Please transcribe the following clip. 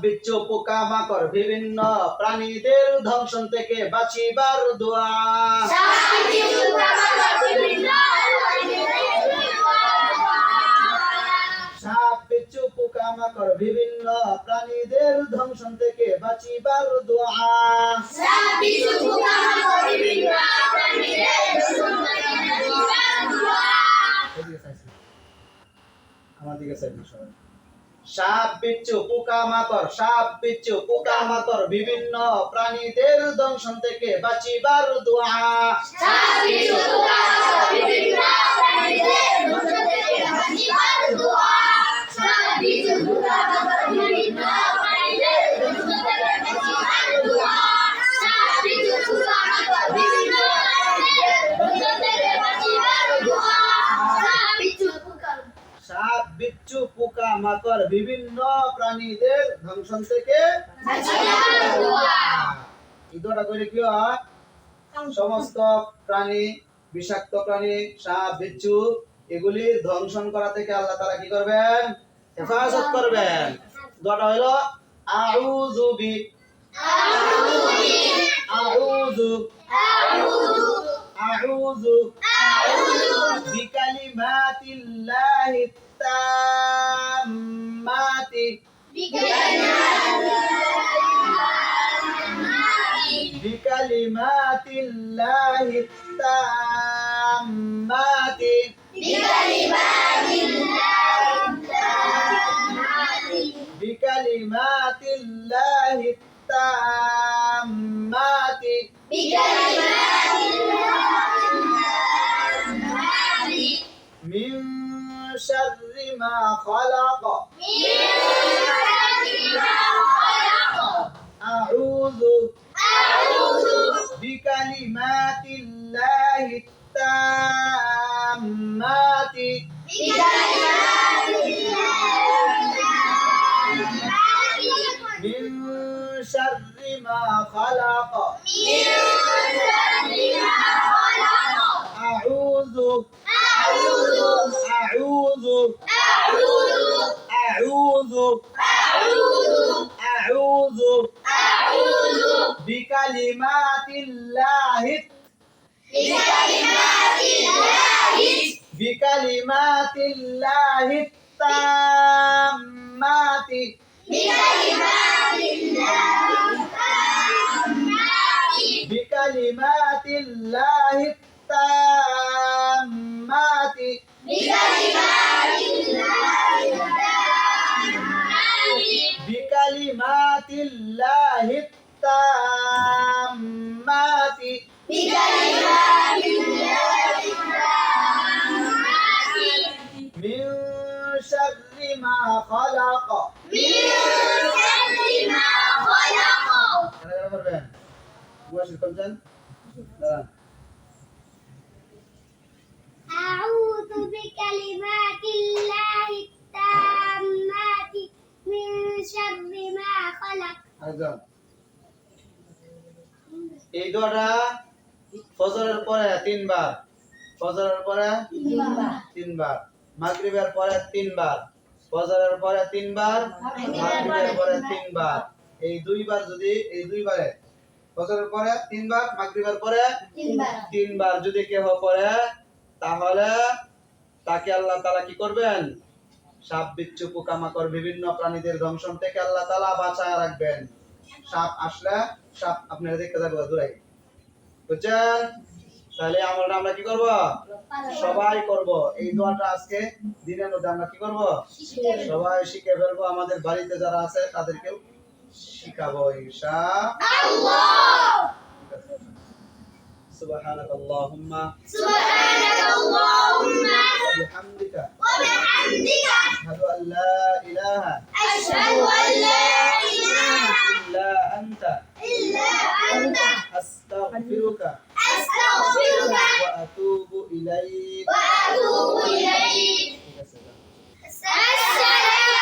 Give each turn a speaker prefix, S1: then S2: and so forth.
S1: বিচ্ছু পোকামাকড় বিভিন্ন প্রাণীদের ধ্বংসন থেকে বাঁচিবার দোয়া। সাপ বিচ্ছু পোকামাকড় বিভিন্ন প্রাণীদের ধ্বংসন থেকে বাঁচিবার দোয়া। আমার দিকে সাইড সবাই। সাপ বিচ্ছু পোকামাকড় বিভিন্ন প্রাণীদের ধ্বংসন থেকে বাঁচিবার দোয়া। সাপ বিচ্ছু পোকামাকড় বিভিন্ন প্রাণীদের ধ্বংসন থেকে এই দোয়াটা কইলে কি হয়? সমস্ত প্রাণী, বিষাক্ত প্রাণী, সাপ বিচ্ছু এগুলির ধ্বংসন করা থেকে আল্লাহ তাআলা কি করবেন? হেফাজত করবেন। দোয়াটা হলো আউযু বিকালিমাতিল্লাহি তাম্মাতি বিকালিমাতিল্লাহি তাম্মাতি বিকালিমাতিল্লাহি তাম্মাতি মিন শাররি মা খালাক আউযু বিকালিমাতিল্লাহি তাম্মাতি মিন শাররি মা খালাক আউযু বিকালিমাতিল্লাহি তাম্মাতি বিকালিমাতিল্লাহি তাম্মাতি বিকালিমাতিল্লাহি তাম্মাতি মিন শাররি মা খালাক করবেন ওয়াশির কোনজন দাঁড়ান
S2: আউযু বিকালিমাতিল্লাহি তাম্মাতি মিন শাররি মা খালাক।
S1: আরেকজন এই দোয়াটা ফজরের পরে তিনবার, ফজরের পরে তিনবার, মাগরিবের পরে তিনবার, ফজরের পরে তিনবার, মাগরিবের পরে তিনবার। এই দুইবার যদি এই দুইবারে ফজরের পরে তিনবার, মাগরিবের পরে তিনবার যদি কেহ পড়ে তাহলে তাকে আল্লাহ তাআলা কি করবেন? সাপ বিচ্ছু পোকামাকড় বিভিন্ন প্রাণীদের ধ্বংসন থেকে আল্লাহ তাআলা বাঁচায় রাখবেন। সাপ আসলে সাপ আপনারা দেখতে যাবেন দূরে, বুঝছেন? তাহলে আমরা কি করব? সবাই করব। এই দোয়াটা আজকে দিনের মধ্যে আমরা কি করব? সবাই শিখে ফেলবো। আমাদের বাড়িতে যারা আছে তাদেরকেও শিখাবো ইনশাআল্লাহ। সুবহানাকাল্লাহুম্মা وبحمدك أشهد أن لا إله إلا أنت أستغفرك وأتوب إليك.
S2: السلام